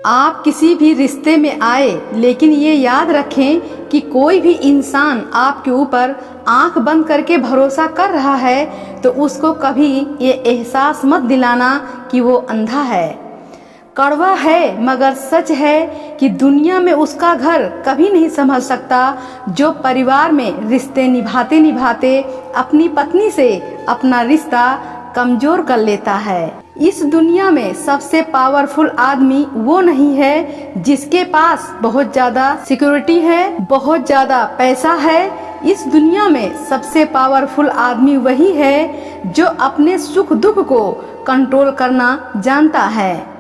आप किसी भी रिश्ते में आए, लेकिन ये याद रखें कि कोई भी इंसान आपके ऊपर आंख बंद करके भरोसा कर रहा है तो उसको कभी ये एहसास मत दिलाना कि वो अंधा है। कड़वा है मगर सच है कि दुनिया में उसका घर कभी नहीं संभल सकता जो परिवार में रिश्ते निभाते निभाते अपनी पत्नी से अपना रिश्ता कमजोर कर लेता है। इस दुनिया में सबसे पावरफुल आदमी वो नहीं है जिसके पास बहुत ज्यादा सिक्योरिटी है, बहुत ज्यादा पैसा है। इस दुनिया में सबसे पावरफुल आदमी वही है जो अपने सुख दुख को कंट्रोल करना जानता है।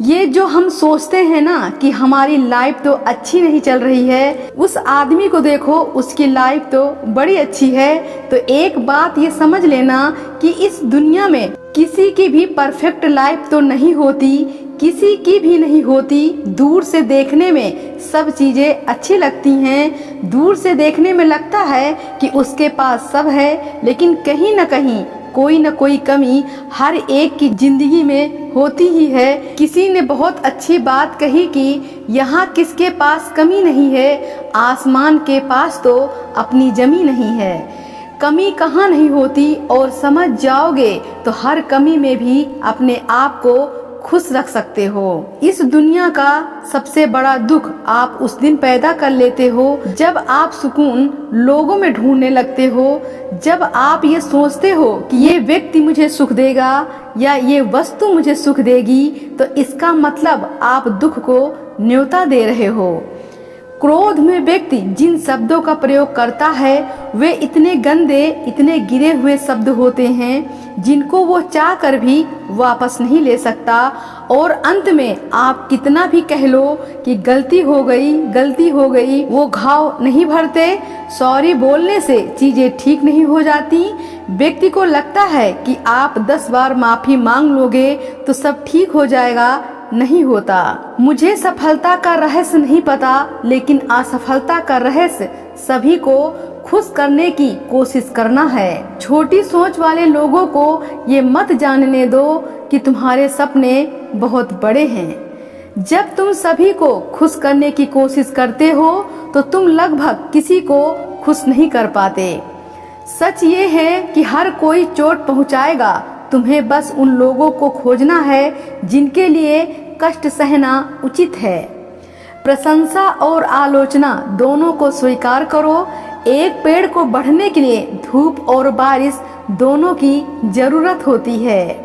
ये जो हम सोचते हैं ना कि हमारी लाइफ तो अच्छी नहीं चल रही है, उस आदमी को देखो, उसकी लाइफ तो बड़ी अच्छी है। तो एक बात ये समझ लेना कि इस दुनिया में किसी की भी परफेक्ट लाइफ तो नहीं होती, किसी की भी नहीं होती। दूर से देखने में सब चीजें अच्छी लगती हैं, दूर से देखने में लगता है कि उसके पास सब है, लेकिन कहीं न कहीं कोई न कोई कमी हर एक की जिंदगी में होती ही है। किसी ने बहुत अच्छी बात कही कि यहाँ किसके पास कमी नहीं है, आसमान के पास तो अपनी जमी नहीं है। कमी कहाँ नहीं होती, और समझ जाओगे तो हर कमी में भी अपने आप को खुश रख सकते हो। इस दुनिया का सबसे बड़ा दुख आप उस दिन पैदा कर लेते हो जब आप सुकून लोगों में ढूंढने लगते हो, जब आप ये सोचते हो कि ये व्यक्ति मुझे सुख देगा या ये वस्तु मुझे सुख देगी, तो इसका मतलब आप दुख को न्योता दे रहे हो। क्रोध में व्यक्ति जिन शब्दों का प्रयोग करता है वे इतने गंदे, इतने गिरे हुए शब्द होते हैं जिनको वो चाह कर भी वापस नहीं ले सकता। और अंत में आप कितना भी कह लो कि गलती हो गई, वो घाव नहीं भरते। सॉरी बोलने से चीजें ठीक नहीं हो जाती। व्यक्ति को लगता है कि आप 10 बार माफी मांग लोगे तो सब ठीक हो जाएगा, नहीं होता। मुझे सफलता का रहस्य नहीं पता, लेकिन असफलता का रहस्य सभी को खुश करने की कोशिश करना है। छोटी सोच वाले लोगों को ये मत जानने दो कि तुम्हारे सपने बहुत बड़े हैं। जब तुम सभी को खुश करने की कोशिश करते हो तो तुम लगभग किसी को खुश नहीं कर पाते। सच ये है कि हर कोई चोट पहुंचाएगा, तुम्हें बस उन लोगों को खोजना है जिनके लिए कष्ट सहना उचित है। प्रशंसा और आलोचना दोनों को स्वीकार करो। एक पेड़ को बढ़ने के लिए धूप और बारिश दोनों की जरूरत होती है।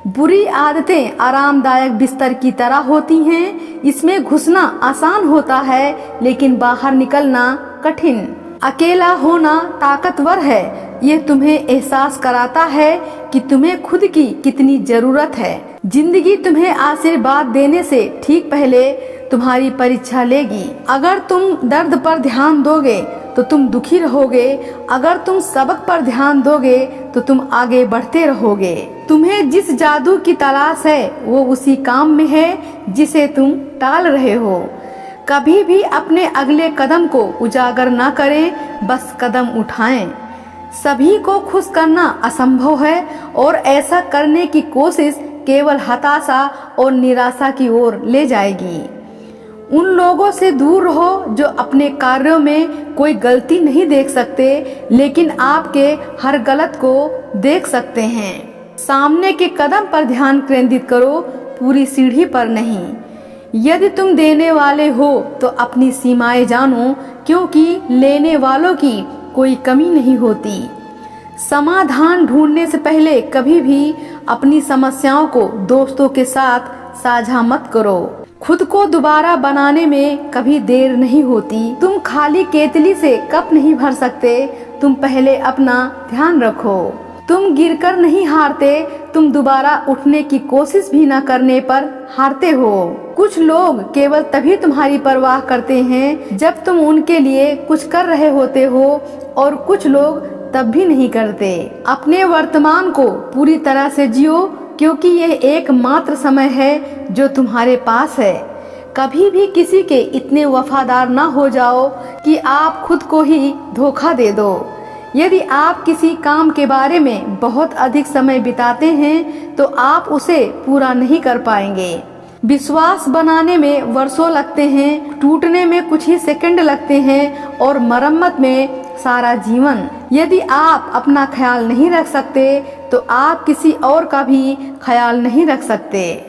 बुरी आदतें आरामदायक बिस्तर की तरह होती हैं, इसमें घुसना आसान होता है लेकिन बाहर निकलना कठिन। अकेला होना ताकतवर है, ये तुम्हें एहसास कराता है कि तुम्हें खुद की कितनी जरूरत है। जिंदगी तुम्हें आशीर्वाद देने से ठीक पहले तुम्हारी परीक्षा लेगी। अगर तुम दर्द पर ध्यान दोगे तो तुम दुखी रहोगे, अगर तुम सबक पर ध्यान दोगे तो तुम आगे बढ़ते रहोगे। तुम्हें जिस जादू की तलाश है वो उसी काम में है जिसे तुम टाल रहे हो। कभी भी अपने अगले कदम को उजागर ना करें, बस कदम उठाएं। सभी को खुश करना असंभव है और ऐसा करने की कोशिश केवल हताशा और निराशा की ओर ले जाएगी। उन लोगों से दूर रहो जो अपने कार्यों में कोई गलती नहीं देख सकते लेकिन आपके हर गलत को देख सकते हैं। सामने के कदम पर ध्यान केंद्रित करो, पूरी सीढ़ी पर नहीं। यदि तुम देने वाले हो तो अपनी सीमाएं जानो, क्योंकि लेने वालों की कोई कमी नहीं होती। समाधान ढूंढने से पहले कभी भी अपनी समस्याओं को दोस्तों के साथ साझा मत करो। खुद को दोबारा बनाने में कभी देर नहीं होती। तुम खाली केतली से कप नहीं भर सकते, तुम पहले अपना ध्यान रखो। तुम गिरकर नहीं हारते, तुम दोबारा उठने की कोशिश भी न करने पर हारते हो। कुछ लोग केवल तभी तुम्हारी परवाह करते हैं जब तुम उनके लिए कुछ कर रहे होते हो, और कुछ लोग तब भी नहीं करते। अपने वर्तमान को पूरी तरह से जियो, क्योंकि यह एकमात्र समय है जो तुम्हारे पास है। कभी भी किसी के इतने वफादार ना हो जाओ कि आप खुद को ही धोखा दे दो। यदि आप किसी काम के बारे में बहुत अधिक समय बिताते हैं तो आप उसे पूरा नहीं कर पाएंगे। विश्वास बनाने में वर्षों लगते हैं, टूटने में कुछ ही सेकंड लगते हैं और मरम्मत में सारा जीवन। यदि आप अपना ख्याल नहीं रख सकते तो आप किसी और का भी ख्याल नहीं रख सकते।